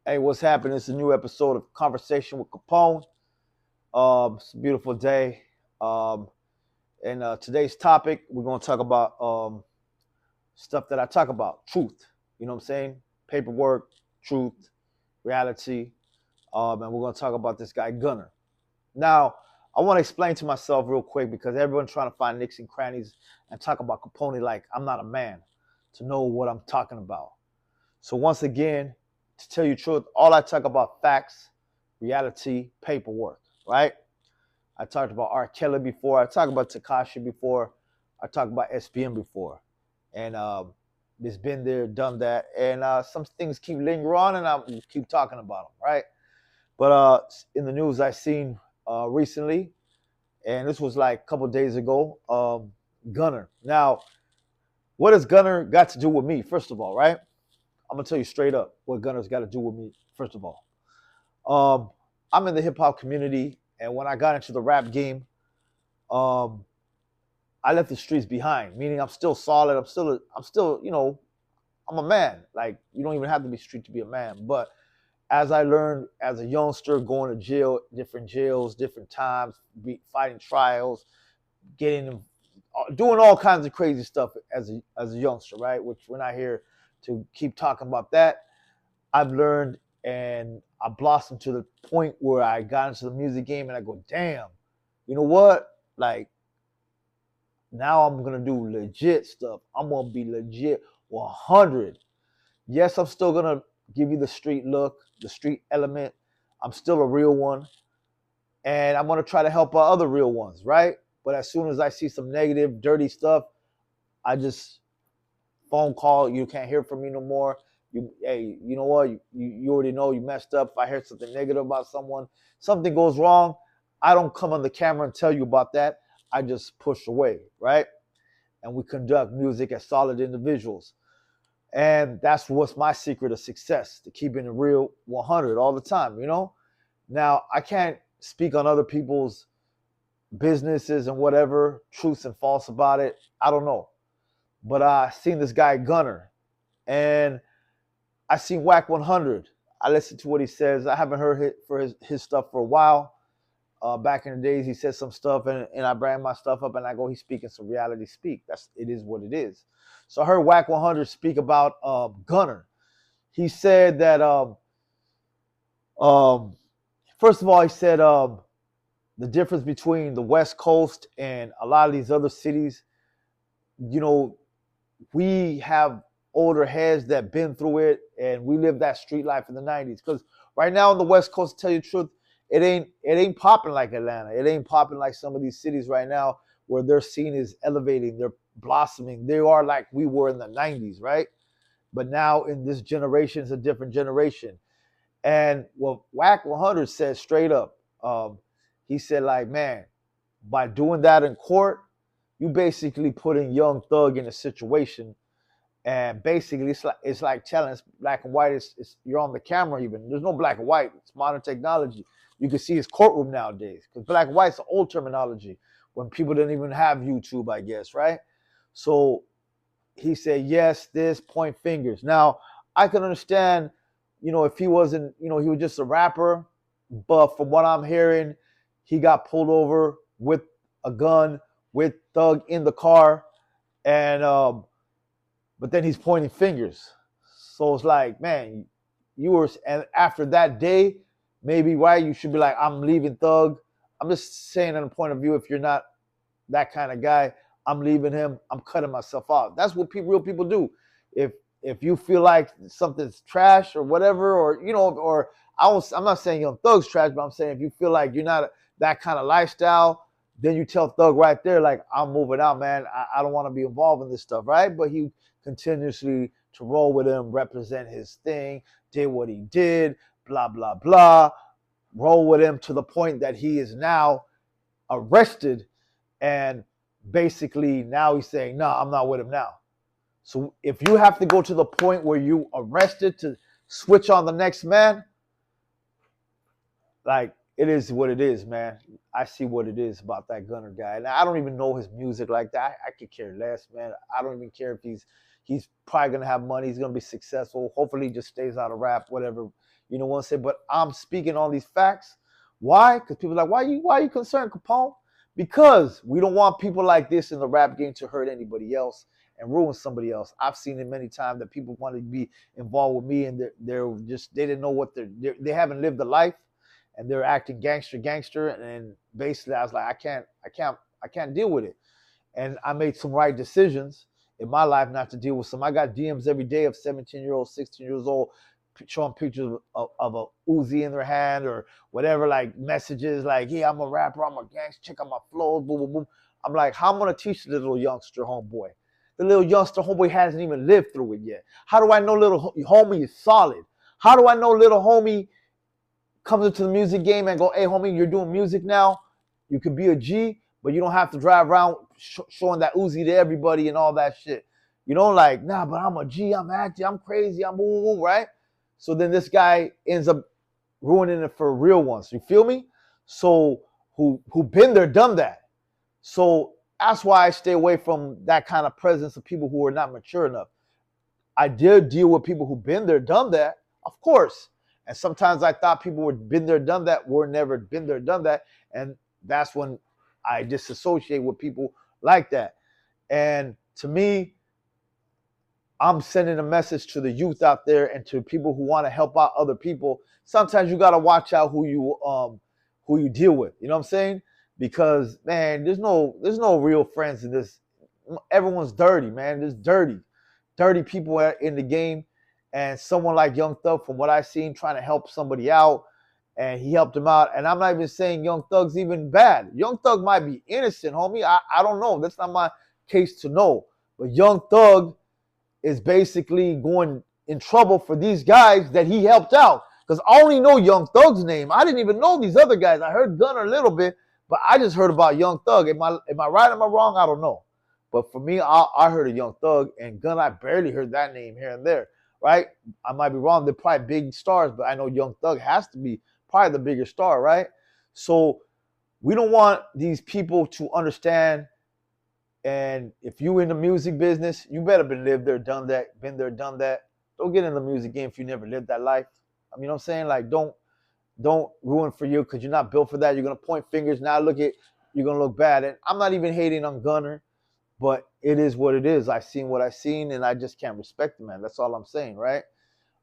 Hey, what's happening? It's a new episode of Conversation with Capone. It's a beautiful day. Um, and today's topic, we're going to talk about stuff that I talk about truth. You know what I'm saying? Paperwork, truth, reality. And we're going to talk about this guy, Gunner. Now, I want to explain to myself real quick because everyone's trying to find nicks and crannies and talk about Capone like I'm not a man to know what I'm talking about. So once again, to tell you the truth, all I talk about facts, reality, paperwork, right? I talked about R. Kelly before. I talked about Takashi before. I talked about SPM before. And it's been there, done that. And some things keep lingering on and I keep talking about them, right? But in the news I seen recently, and this was like a couple of days ago, Gunner. Now, what has Gunner got to do with me, first of all, right? I'm gonna tell you straight up what Gunner's got to do with me. First of all, I'm in the hip hop community, and when I got into the rap game, um, I left the streets behind. Meaning, I'm still solid. I'm a man. Like you don't even have to be street to be a man. But as I learned as a youngster, going to jails, different times, fighting trials, getting doing all kinds of crazy stuff as a youngster, right? Which we're not here to keep talking about that. I've learned and I blossomed to the point where I got into the music game and I go, damn, you know what? Like now I'm gonna do legit stuff. I'm gonna be legit 100. Yes, I'm still gonna give you the street look, the street element. I'm still a real one, and I'm gonna try to help out other real ones, right? But as soon as I see some negative, dirty stuff, I just phone call. You can't hear from me no more. Hey, you know what? You already know you messed up. If I hear something negative about someone, something goes wrong, I don't come on the camera and tell you about that. I just push away, right? And we conduct music as solid individuals. And that's what's my secret of success, to keeping it real 100 all the time, you know? Now, I can't speak on other people's businesses and whatever, truths and false about it. I don't know. But I seen this guy Gunner, and I seen Wack 100. I listened to what he says. I haven't heard his stuff for a while. Back in the days, he said some stuff, and I bring my stuff up, and I go, he's speaking some reality speak. It is what it is. So I heard Wack 100 speak about Gunner. He said that um, first of all, he said the difference between the West Coast and a lot of these other cities. You know, we have older heads that been through it, and we lived that street life in the '90s. Because right now on the West Coast, to tell you the truth, it ain't popping like Atlanta. It ain't popping like some of these cities right now where their scene is elevating, they're blossoming. They are like we were in the '90s, right? But now in this generation, it's a different generation. And what Wack 100 said straight up, he said like, man, by doing that in court, you basically putting Young Thug in a situation, and basically it's like telling it's black and white. You're on the camera even. There's no black and white. It's modern technology. You can see his courtroom nowadays because black and white's an old terminology when people didn't even have YouTube, I guess, right? So he said yes, this point fingers. Now I can understand, if he wasn't, he was just a rapper, but from what I'm hearing, he got pulled over with a gun with Thug in the car, and but then he's pointing fingers. So it's like, man, you were, and after that day, maybe why you should be like, I'm leaving Thug. I'm just saying, in a point of view, if you're not that kind of guy, I'm leaving him. I'm cutting myself out. That's what real people do. If if you feel like something's trash or whatever, or or I'm not saying Thug's trash, but I'm saying if you feel like you're not that kind of lifestyle, then you tell Thug right there, like, I'm moving out, man. I don't want to be involved in this stuff, right? But he continuously to roll with him, represent his thing, did what he did, blah blah blah, roll with him to the point that he is now arrested, and basically now he's saying, no, I'm not with him now. So if you have to go to the point where you arrested to switch on the next man, like, it is what it is, man. I see what it is about that Gunner guy. And I don't even know his music like that. I could care less, man. I don't even care if He's probably gonna have money. He's gonna be successful. Hopefully, he just stays out of rap, whatever. You know what I'm saying? But I'm speaking on these facts. Why? Because people are like, why are you concerned, Capone? Because we don't want people like this in the rap game to hurt anybody else and ruin somebody else. I've seen it many times that people want to be involved with me, and they're just, they didn't know what they haven't lived the life, and they're acting gangster, and basically I was like, I can't deal with it. And I made some right decisions in my life not to deal with some. I got DMs every day of 17-year-olds, 16 years old, showing pictures of a Uzi in their hand or whatever, like messages like, yeah, I'm a rapper, I'm a gangster, check out my flows, boom, boom, boom. I'm like, how am I gonna teach the little youngster homeboy? The little youngster homeboy hasn't even lived through it yet. How do I know little homie is solid? How do I know little homie comes into the music game and go, hey, homie, you're doing music now. You could be a G, but you don't have to drive around showing that Uzi to everybody and all that shit. You know, like, nah, but I'm a G, I'm acting, I'm crazy, I'm boom, boom, right? So then this guy ends up ruining it for real ones. You feel me? So who been there, done that. So that's why I stay away from that kind of presence of people who are not mature enough. I did deal with people who've been there, done that, of course. And sometimes I thought people were been there, done that, were never been there, done that. And that's when I disassociate with people like that. And to me, I'm sending a message to the youth out there and to people who want to help out other people. Sometimes you got to watch out who you deal with. You know what I'm saying? Because man, there's no real friends in this. Everyone's dirty, man. There's dirty people in the game. And someone like Young Thug, from what I've seen, trying to help somebody out, and he helped him out. And I'm not even saying Young Thug's even bad. Young Thug might be innocent, homie. I don't know. That's not my case to know. But Young Thug is basically going in trouble for these guys that he helped out. Because I only know Young Thug's name. I didn't even know these other guys. I heard Gunna a little bit, but I just heard about Young Thug. Am I right? Am I wrong? I don't know. But for me, I heard of Young Thug, and Gunna, I barely heard that name here and there, right? I might be wrong. They're probably big stars, but I know Young Thug has to be probably the bigger star, right? So we don't want these people to understand. And if you in the music business, you better been lived there, done that, been there, done that. Don't get in the music game if you never lived that life. I mean, you know what I'm saying? Like, don't ruin for you because you're not built for that. You're gonna point fingers. Now you're gonna look bad. And I'm not even hating on Gunner, but it is what it is. I've seen what I've seen, and I just can't respect the man. That's all I'm saying, right?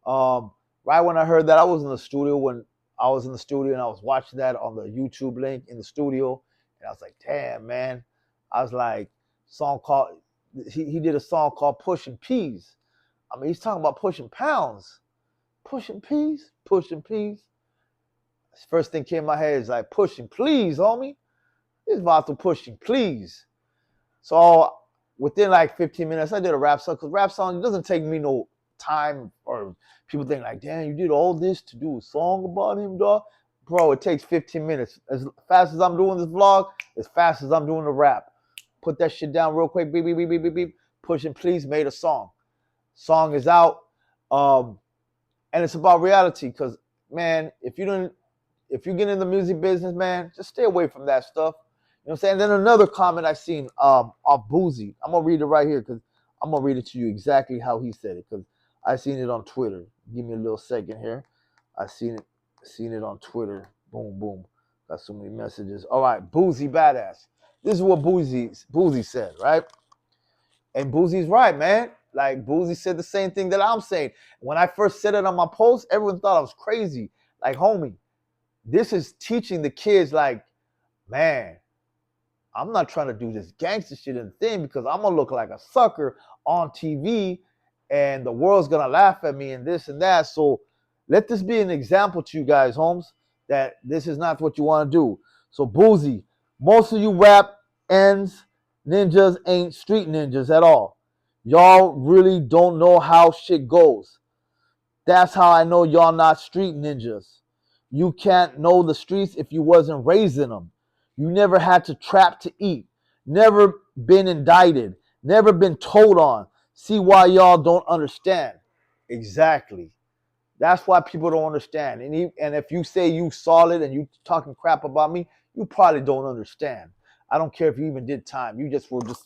Right when I heard that, I was in the studio and I was watching that on the YouTube link in the studio, and I was like, damn, man. I was like, he did a song called Pushing Peas. I mean, he's talking about pushing pounds. Pushing peas? Pushing peas? First thing came in my head is like, pushing please, homie. It's about to pushing please. So within like 15 minutes, I did a rap song. Because rap song, it doesn't take me no time, or people think like, damn, you did all this to do a song about him, dog. Bro, it takes 15 minutes. As fast as I'm doing this vlog, as fast as I'm doing the rap. Put that shit down real quick. Beep, beep, beep, beep, beep, beep. Pushing Please made a song. Song is out. And it's about reality. Because, man, if you get in the music business, man, just stay away from that stuff. You know what I'm saying? Then another comment I seen off Boosie. I'm going to read it right here because I'm going to read it to you exactly how he said it. Because I seen it on Twitter. Give me a little second here. I seen it on Twitter. Boom, boom. Got so many messages. All right, Boosie Badass. This is what Boosie said, right? And Boosie's right, man. Like, Boosie said the same thing that I'm saying. When I first said it on my post, everyone thought I was crazy. Like, homie, this is teaching the kids, like, man, I'm not trying to do this gangster shit and thing because I'm going to look like a sucker on TV and the world's going to laugh at me and this and that. So let this be an example to you guys, Holmes, that this is not what you want to do. So, Boosie, most of you rap ends ninjas ain't street ninjas at all. Y'all really don't know how shit goes. That's how I know y'all not street ninjas. You can't know the streets if you wasn't raised in them. You never had to trap to eat. Never been indicted. Never been told on. See why y'all don't understand. Exactly. That's why people don't understand. And if you say you solid and you talking crap about me, you probably don't understand. I don't care if you even did time. You just were just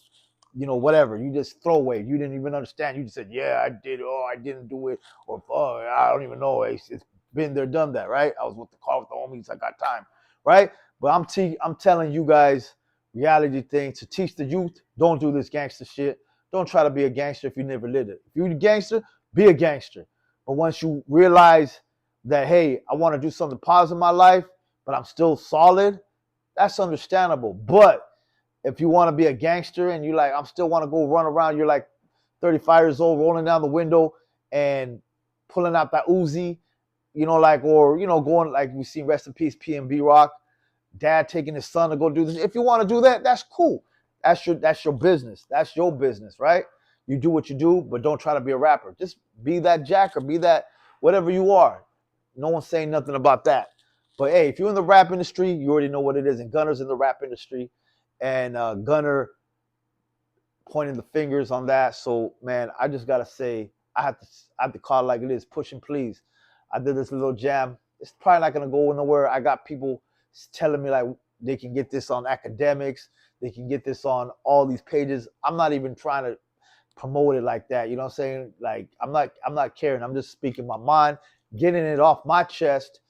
whatever. You just throw away. You didn't even understand. You just said, yeah, I did. Oh, I didn't do it. Or, oh, I don't even know. It's been there, done that, right? I was with the car with the homies. I got time, right? But I'm telling you guys reality thing to teach the youth. Don't do this gangster shit. Don't try to be a gangster if you never lived it. If you're a gangster, be a gangster. But once you realize that, hey, I want to do something positive in my life, but I'm still solid, that's understandable. But if you want to be a gangster and you like, I'm still want to go run around, you're like 35 years old, rolling down the window and pulling out that Uzi, going like we see Rest in Peace PNB Rock, dad taking his son to go do this. If you want to do that, that's cool. That's your business. That's your business, right? You do what you do, but don't try to be a rapper. Just be that jacker, be that whatever you are. No one's saying nothing about that. But hey, if you're in the rap industry, you already know what it is. And Gunner's in the rap industry, and Gunner pointing the fingers on that. So man, I just gotta say, I have to call it like it is. Push and please. I did this little jam. It's probably not gonna go nowhere. I got people telling me like they can get this on academics, they can get this on all these pages. I'm not even trying to promote it like that. You know what I'm saying? Like I'm not caring. I'm just speaking my mind, getting it off my chest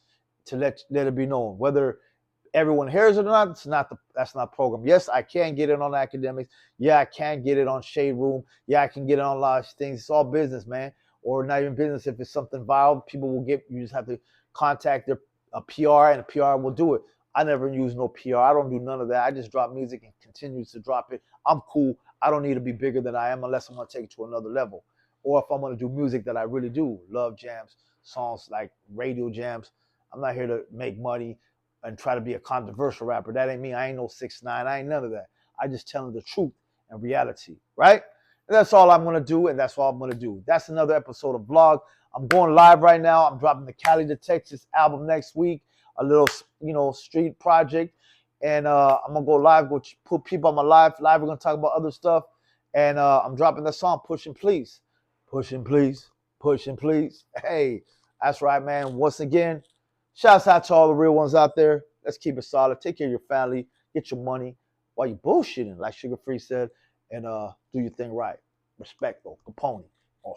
to let it be known. Whether everyone hears it or not, that's not program. Yes, I can get it on academics. Yeah, I can get it on Shade Room. Yeah, I can get it on a lot of things. It's all business, man. Or not even business. If it's something viral, people will get. You just have to contact a PR, and a PR will do it. I never use no PR. I don't do none of that. I just drop music and continue to drop it. I'm cool. I don't need to be bigger than I am unless I'm gonna take it to another level, or if I'm gonna do music that I really do, love jams, songs like radio jams. I'm not here to make money and try to be a controversial rapper. That ain't me. I ain't no 6ix9ine. I ain't none of that. I just telling the truth and reality, right? And that's all I'm gonna do, and that's all I'm gonna do. That's another episode of Vlog. I'm going live right now. I'm dropping the Cali to Texas album next week, a little street project, and I'm gonna go live. Go put people on my live. Live, we're gonna talk about other stuff, and I'm dropping that song, Push and Please, Push and Please, Push and Please. Hey, that's right, man. Once again, shouts out to all the real ones out there. Let's keep it solid. Take care of your family. Get your money while you bullshitting, like Sugar Free said, and do your thing right. Respect though, Capone. Oh.